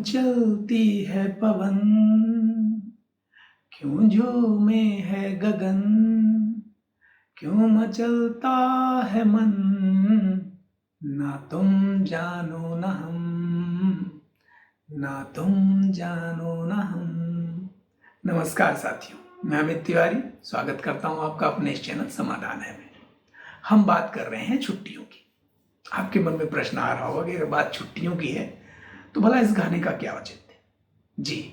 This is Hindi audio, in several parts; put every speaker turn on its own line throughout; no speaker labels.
चलती है पवन, क्यों झूमे है गगन, क्यों मचलता है मन, ना तुम जानो ना हम, ना तुम जानो ना हम। नमस्कार साथियों, मैं अमित तिवारी स्वागत करता हूं आपका अपने इस चैनल समाधान है में। हम बात कर रहे हैं छुट्टियों की। आपके मन में प्रश्न आ रहा होगा कि अगर बात छुट्टियों की है तो भला इस गाने का क्या औचित्य है। जी,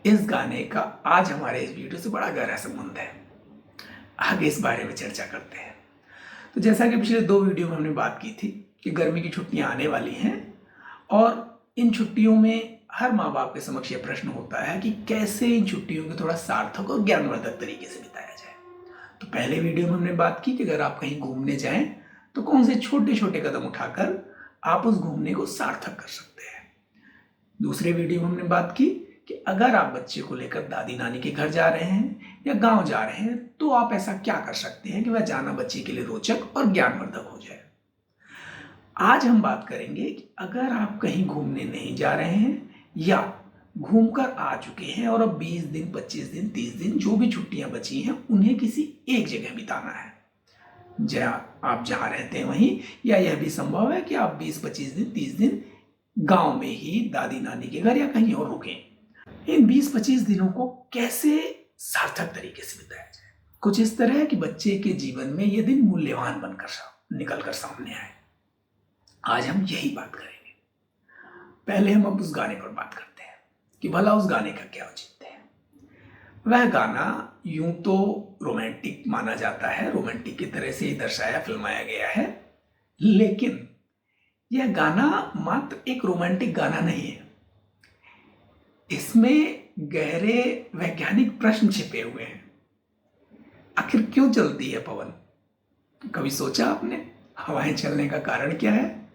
इस गाने का आज हमारे इस वीडियो से बड़ा गहरा संबंध है। आगे इस बारे में चर्चा करते हैं। तो जैसा कि पिछले 2 वीडियो में हमने बात की थी कि गर्मी की छुट्टियां आने वाली हैं और इन छुट्टियों में हर माँ बाप के समक्ष यह प्रश्न होता है कि कैसे इन छुट्टियों को थोड़ा सार्थक और ज्ञानवर्धक तरीके से बिताया जाए। तो पहले वीडियो में हमने बात की कि अगर आप कहीं घूमने जाएं तो कौन से छोटे छोटे कदम उठाकर आप उस घूमने को सार्थक कर सकते हैं। दूसरे वीडियो में हमने बात की कि अगर आप बच्चे को लेकर दादी नानी के घर जा रहे हैं या गांव जा रहे हैं तो आप ऐसा क्या कर सकते हैं कि वह जाना बच्चे के लिए रोचक और ज्ञानवर्धक हो जाए। आज हम बात करेंगे कि अगर आप कहीं घूमने नहीं जा रहे हैं या घूमकर आ चुके हैं और अब 20 दिन 25 दिन 30 दिन जो भी छुट्टियां बची हैं उन्हें किसी एक जगह बिताना है, आप जहां रहते हैं वहीं, या यह भी संभव है कि आप 20-25 दिन 30 दिन गांव में ही दादी नानी के घर या कहीं और रुकें। इन 20-25 दिनों को कैसे सार्थक तरीके से बिताया जाए, कुछ इस तरह है कि बच्चे के जीवन में यह दिन मूल्यवान बनकर निकलकर सामने आए। आज हम यही बात करेंगे। पहले हम अब उस गाने पर बात करते हैं कि भला उस गाने का क्या औचित्य है। वह गाना यूं तो रोमांटिक माना जाता है, रोमांटिक की तरह से ही दर्शाया फिल्माया गया है, लेकिन यह गाना मात्र एक रोमांटिक गाना नहीं है। इसमें गहरे वैज्ञानिक प्रश्न छिपे हुए हैं। आखिर क्यों चलती है पवन? कभी सोचा आपने हवाएं चलने का कारण क्या है,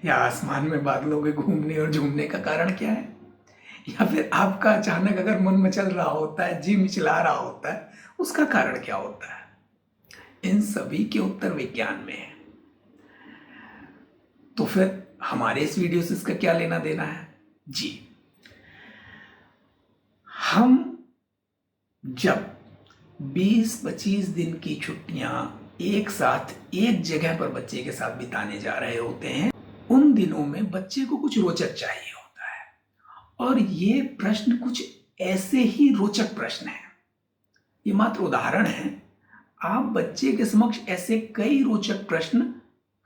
या आसमान में बादलों के घूमने और झूमने का कारण क्या है, या फिर आपका अचानक अगर मन मचल रहा होता है, जी मिचला रहा होता है, उसका कारण क्या होता है? इन सभी के उत्तर विज्ञान में है। तो फिर हमारे इस वीडियो से इसका क्या लेना देना है? जी, हम जब 20-25 दिन की छुट्टियां एक साथ एक जगह पर बच्चे के साथ बिताने जा रहे होते हैं, उन दिनों में बच्चे को कुछ रोचक चाहिए होता है। और ये प्रश्न कुछ ऐसे ही रोचक प्रश्न हैं। ये मात्र उदाहरण है। आप बच्चे के समक्ष ऐसे कई रोचक प्रश्न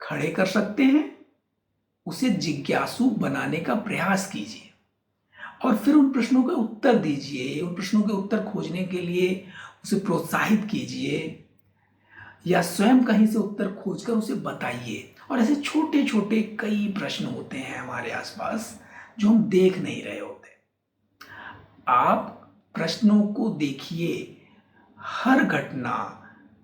खड़े कर सकते हैं, उसे जिज्ञासु बनाने का प्रयास कीजिए और फिर उन प्रश्नों के उत्तर दीजिए। उन प्रश्नों के उत्तर खोजने के लिए उसे प्रोत्साहित कीजिए या स्वयं कहीं से उत्तर खोजकर उसे बताइए। और ऐसे छोटे छोटे कई प्रश्न होते हैं हमारे आसपास जो हम देख नहीं रहे होते। आप प्रश्नों को देखिए। हर घटना,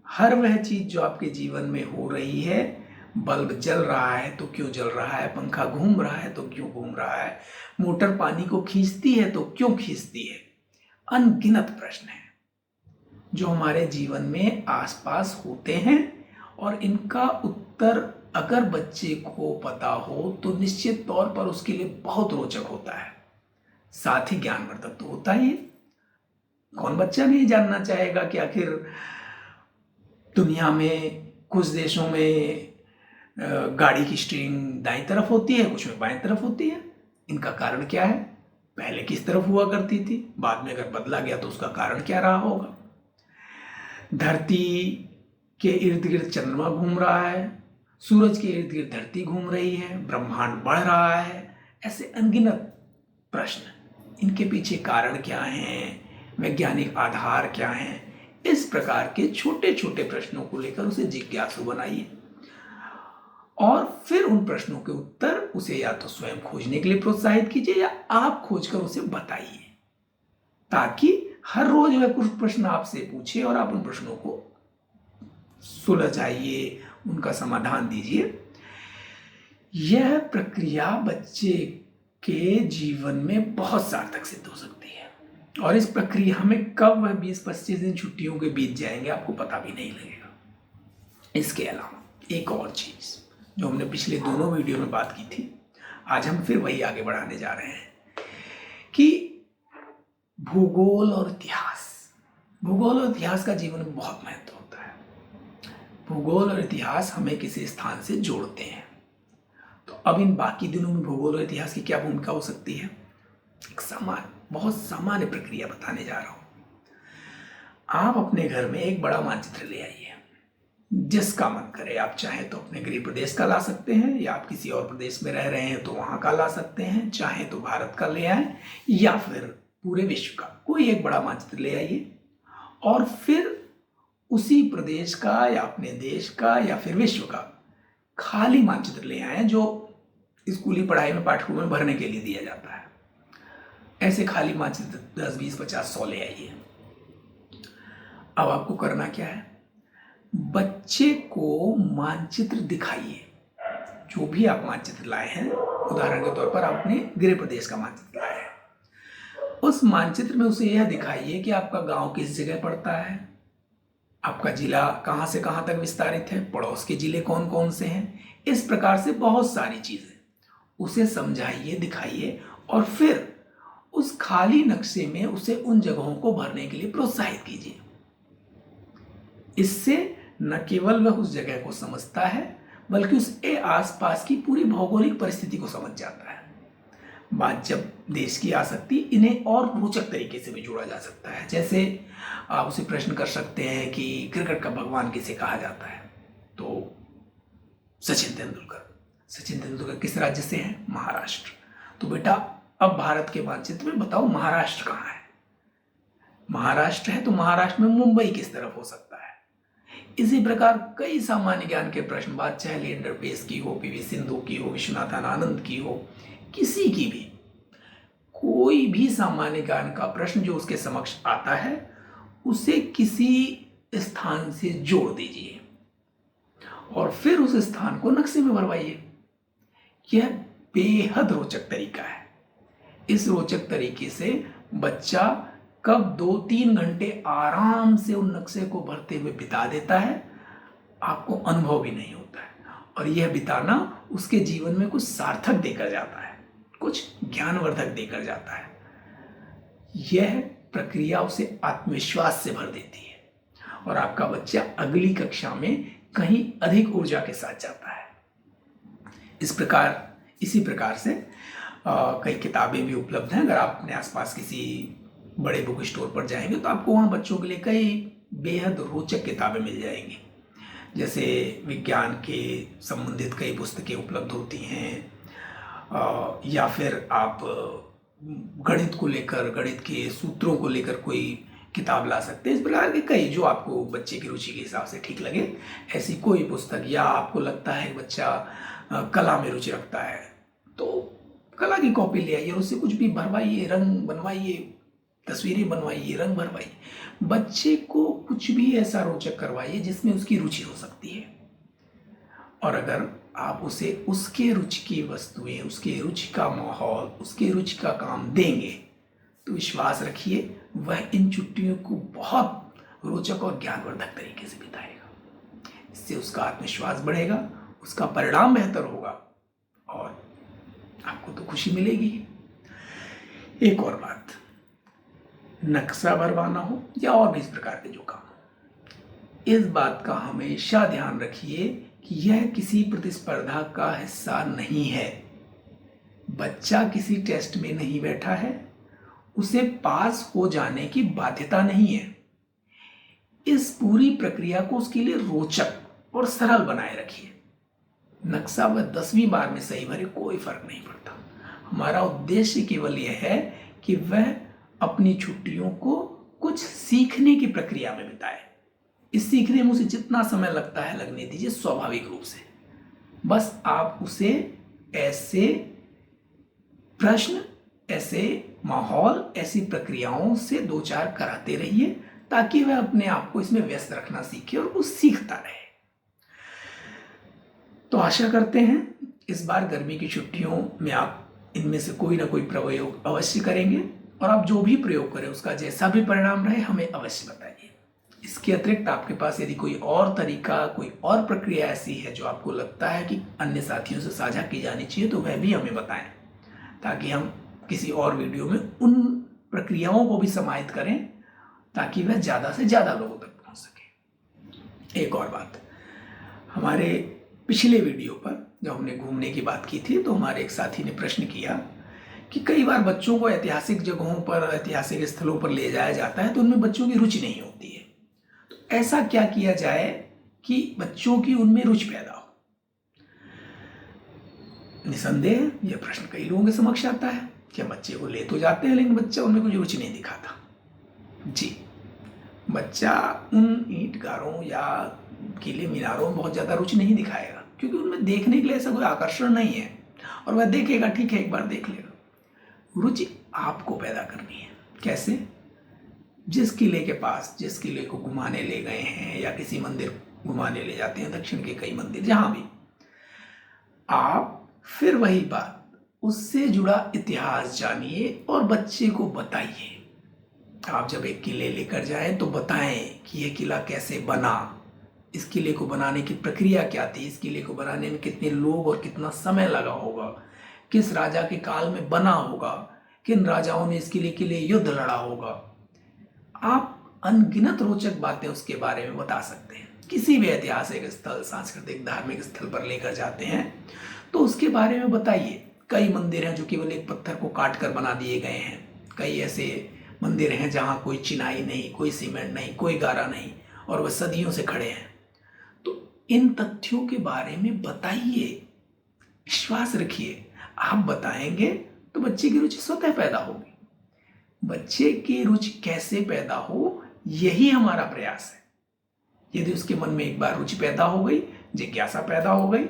हर वह चीज जो आपके जीवन में हो रही है, बल्ब जल रहा है तो क्यों जल रहा है, पंखा घूम रहा है तो क्यों घूम रहा है, मोटर पानी को खींचती है तो क्यों खींचती है, अनगिनत प्रश्न हैं जो हमारे जीवन में आसपास होते हैं। और इनका उत्तर अगर बच्चे को पता हो तो निश्चित तौर पर उसके लिए बहुत रोचक होता है, साथ ही ज्ञानवर्धक तो होता ही है। कौन बच्चा नहीं जानना चाहेगा कि आखिर दुनिया में कुछ देशों में गाड़ी की स्टीयरिंग दाईं तरफ होती है, कुछ में बाईं तरफ होती है। इनका कारण क्या है? पहले किस तरफ हुआ करती थी, बाद में अगर बदला गया तो उसका कारण क्या रहा होगा। धरती के इर्द गिर्द चंद्रमा घूम रहा है, सूरज के इर्द गिर्द धरती घूम रही है, ब्रह्मांड बढ़ रहा है। ऐसे अनगिनत प्रश्न, इनके पीछे कारण क्या हैं, वैज्ञानिक आधार क्या हैं, इस प्रकार के छोटे छोटे प्रश्नों को लेकर उसे जिज्ञासु बनाइए और फिर उन प्रश्नों के उत्तर उसे या तो स्वयं खोजने के लिए प्रोत्साहित कीजिए या आप खोजकर उसे बताइए, ताकि हर रोज वह कुछ प्रश्न आपसे पूछे और आप उन प्रश्नों को सुलझाइए, उनका समाधान दीजिए। यह प्रक्रिया बच्चे के जीवन में बहुत सार्थक सिद्ध हो सकती है और इस प्रक्रिया में कब वह 20-25 दिन छुट्टियों के बीत जाएंगे आपको पता भी नहीं लगेगा। इसके अलावा एक और चीज जो हमने पिछले दोनों वीडियो में बात की थी, आज हम फिर वही आगे बढ़ाने जा रहे हैं कि भूगोल और इतिहास का जीवन में बहुत महत्व होता है। भूगोल और इतिहास हमें किसी स्थान से जोड़ते हैं। तो अब इन बाकी दिनों में भूगोल और इतिहास की क्या भूमिका हो सकती है? एक बहुत सामान्य प्रक्रिया बताने जा रहा हूं। आप अपने घर में एक बड़ा मानचित्र ले आइए, जिसका मन करे। आप चाहें तो अपने गृह प्रदेश का ला सकते हैं, या आप किसी और प्रदेश में रह रहे हैं तो वहां का ला सकते हैं। चाहें तो भारत का ले आए या फिर पूरे विश्व का कोई एक बड़ा मानचित्र ले आइए, और फिर उसी प्रदेश का या अपने देश का या फिर विश्व का खाली मानचित्र ले आए, जो स्कूली पढ़ाई में पाठ्यक्रम में भरने के लिए दिया जाता है। ऐसे खाली मानचित्र 10, 20, 50, 100 ले आइए। अब आपको करना क्या है? बच्चे को मानचित्र दिखाइए। जो भी आप मानचित्र लाए हैं, उदाहरण के तौर पर आप अपने गृह प्रदेश का मानचित्र लाए हैं, उस मानचित्र में उसे यह दिखाइए कि आपका गांव किस जगह पड़ता है, आपका जिला कहां से कहां तक विस्तारित है, पड़ोस के जिले कौन कौन से हैं। इस प्रकार से बहुत सारी चीजें उसे समझाइए, दिखाइए, और फिर उस खाली नक्शे में उसे उन जगहों को भरने के लिए प्रोत्साहित कीजिए। इससे न केवल वह उस जगह को समझता है, बल्कि उसके आसपास की पूरी भौगोलिक परिस्थिति को समझ जाता है। बात जब देश की आ सकती, इन्हें और रोचक तरीके से भी जोड़ा जा सकता है। जैसे आप उसे प्रश्न कर सकते हैं कि क्रिकेट का भगवान किसे कहा जाता है, तो सचिन तेंदुलकर किस राज्य से हैं? महाराष्ट्र। तो बेटा अब भारत के मानचित्र में बताओ महाराष्ट्र कहाँ है? महाराष्ट्र है तो महाराष्ट्र में मुंबई किस तरफ हो सकता है? इसी प्रकार कई सामान्य ज्ञान के प्रश्न, बात चाहे लिएंडर पेस की हो, पीवी सिंधु की हो, विश्वनाथन आनंद की हो, किसी की भी, कोई भी सामान्य ज्ञान का प्रश्न जो उसके समक्ष आता है, उसे किसी स्थान से जोड़ दीजिए और फिर उस स्थान को नक्शे में भरवाइए। यह बेहद रोचक तरीका है। इस रोचक तरीके से बच्चा कब 2-3 घंटे आराम से उन नक्शे को भरते हुए बिता देता है, आपको अनुभव भी नहीं होता है। और यह बिताना उसके जीवन में कुछ सार्थक देकर जाता है, कुछ ज्ञानवर्धक देकर जाता है। यह प्रक्रिया उसे आत्मविश्वास से भर देती है और आपका बच्चा अगली कक्षा में कहीं अधिक ऊर्जा के साथ जाता है। इसी प्रकार से कई किताबें भी उपलब्ध हैं। अगर आप अपने आसपास किसी बड़े बुक स्टोर पर जाएंगे तो आपको वहाँ बच्चों के लिए कई बेहद रोचक किताबें मिल जाएंगी। जैसे विज्ञान के संबंधित कई पुस्तकें उपलब्ध होती हैं, या फिर आप गणित को लेकर, गणित के सूत्रों को लेकर कोई किताब ला सकते हैं। इस प्रकार के कई, जो आपको बच्चे की रुचि के हिसाब से ठीक लगे, ऐसी कोई पुस्तक। या आपको लगता है कि बच्चा कला में रुचि रखता है, तो कला की कॉपी ले आइए और उससे कुछ भी भरवाइए, रंग बनवाइए, तस्वीरें बनवाइए, रंग भरवाइए। बच्चे को कुछ भी ऐसा रोचक करवाइए जिसमें उसकी रुचि हो सकती है। और अगर आप उसे उसके रुचि की वस्तुएं, उसके रुचि का माहौल, उसके रुचि का काम देंगे, तो विश्वास रखिए वह इन छुट्टियों को बहुत रोचक और ज्ञानवर्धक तरीके से बिताएगा। इससे उसका आत्मविश्वास बढ़ेगा, उसका परिणाम बेहतर होगा और आपको तो खुशी मिलेगी। एक और बात, नक्शा भरवाना हो या और भी इस प्रकार के जो काम, इस बात का हमेशा ध्यान रखिए कि यह किसी प्रतिस्पर्धा का हिस्सा नहीं है। बच्चा किसी टेस्ट में नहीं बैठा है, उसे पास हो जाने की बाध्यता नहीं है। इस पूरी प्रक्रिया को उसके लिए रोचक और सरल बनाए रखिए। नक्शा वह 10वीं बार में सही भरे, कोई फर्क नहीं पड़ता। हमारा उद्देश्य केवल यह है कि वह अपनी छुट्टियों को कुछ सीखने की प्रक्रिया में बिताए। इस सीखने में उसे जितना समय लगता है लगने दीजिए, स्वाभाविक रूप से। बस आप उसे ऐसे प्रश्न, ऐसे माहौल, ऐसी प्रक्रियाओं से 2-4 कराते रहिए ताकि वह अपने आप को इसमें व्यस्त रखना सीखे और वो सीखता रहे। तो आशा करते हैं इस बार गर्मी की छुट्टियों में आप इनमें से कोई ना कोई प्रयोग अवश्य करेंगे, और आप जो भी प्रयोग करें उसका जैसा भी परिणाम रहे हमें अवश्य बताइए। इसके अतिरिक्त आपके पास यदि कोई और तरीका, कोई और प्रक्रिया ऐसी है जो आपको लगता है कि अन्य साथियों से साझा की जानी चाहिए, तो वह भी हमें बताएं ताकि हम किसी और वीडियो में उन प्रक्रियाओं को भी समाहित करें ताकि वह ज़्यादा से ज़्यादा लोगों तक पहुंच सके। एक और बात, हमारे पिछले वीडियो पर जब हमने घूमने की बात की थी तो हमारे एक साथी ने प्रश्न किया कि कई बार बच्चों को ऐतिहासिक जगहों पर, ऐतिहासिक स्थलों पर ले जाया जाता है तो उनमें बच्चों की रुचि नहीं होती है, तो ऐसा क्या किया जाए कि बच्चों की उनमें रुचि पैदा हो। निसंदेह यह प्रश्न कई लोगों के समक्ष आता है कि हम बच्चे को ले तो जाते हैं लेकिन बच्चा उनमें कुछ रुचि नहीं दिखाता। जी, बच्चा उन ईंट गारों या किले मीनारों में बहुत ज़्यादा रुचि नहीं दिखाएगा क्योंकि उनमें देखने के लिए ऐसा कोई आकर्षण नहीं है, और वह देखेगा, ठीक है, एक बार देख लेगा। रुचि आपको पैदा करनी है। कैसे? जिस किले के पास, जिस किले को घुमाने ले गए हैं या किसी मंदिर घुमाने ले जाते हैं, दक्षिण के कई मंदिर, जहां भी, आप फिर वही बात, उससे जुड़ा इतिहास जानिए और बच्चे को बताइए। आप जब एक किले लेकर जाएं तो बताएं कि यह किला कैसे बना, इस किले को बनाने की प्रक्रिया क्या थी, इस किले को बनाने में कितने लोग और कितना समय लगा होगा, किस राजा के काल में बना होगा, किन राजाओं ने इस किले के लिए युद्ध लड़ा होगा। आप अनगिनत रोचक बातें उसके बारे में बता सकते हैं। किसी भी ऐतिहासिक स्थल, सांस्कृतिक, धार्मिक स्थल पर लेकर जाते हैं तो उसके बारे में बताइए। कई मंदिर हैं जो केवल एक पत्थर को काट कर बना दिए गए हैं, कई ऐसे मंदिर हैं जहां कोई चिनाई नहीं, कोई सीमेंट नहीं, कोई गारा नहीं, और वह सदियों से खड़े हैं। तो इन तथ्यों के बारे में बताइए, विश्वास रखिए। आप बताएंगे तो बच्चे की रुचि स्वतः पैदा होगी। बच्चे की रुचि कैसे पैदा हो, यही हमारा प्रयास है। यदि उसके मन में एक बार रुचि पैदा हो गई, जिज्ञासा पैदा हो गई,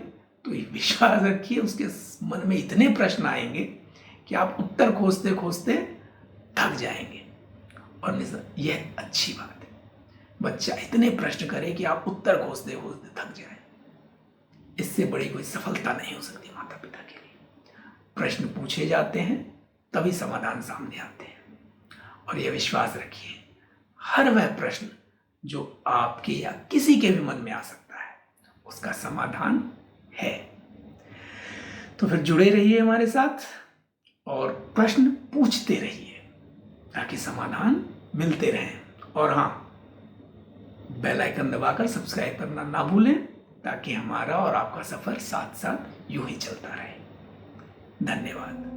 तो विश्वास रखिए उसके मन में इतने प्रश्न आएंगे कि आप उत्तर खोजते खोजते थक जाएंगे। और यह अच्छी बात है, बच्चा इतने प्रश्न करे कि आप उत्तर खोजते खोजते थक जाए। इससे बड़ी कोई सफलता नहीं हो सकती माता पिता के लिए। प्रश्न पूछे जाते हैं तभी समाधान सामने आते हैं, और यह विश्वास रखिए, हर वह प्रश्न जो आपके या किसी के भी मन में आ सकता है, उसका समाधान है। तो फिर जुड़े रहिए हमारे साथ और प्रश्न पूछते रहिए ताकि समाधान मिलते रहें। और हाँ, बेल आइकन दबाकर सब्सक्राइब करना ना भूलें ताकि हमारा और आपका सफर साथ साथ यूं ही चलता रहे। धन्यवाद।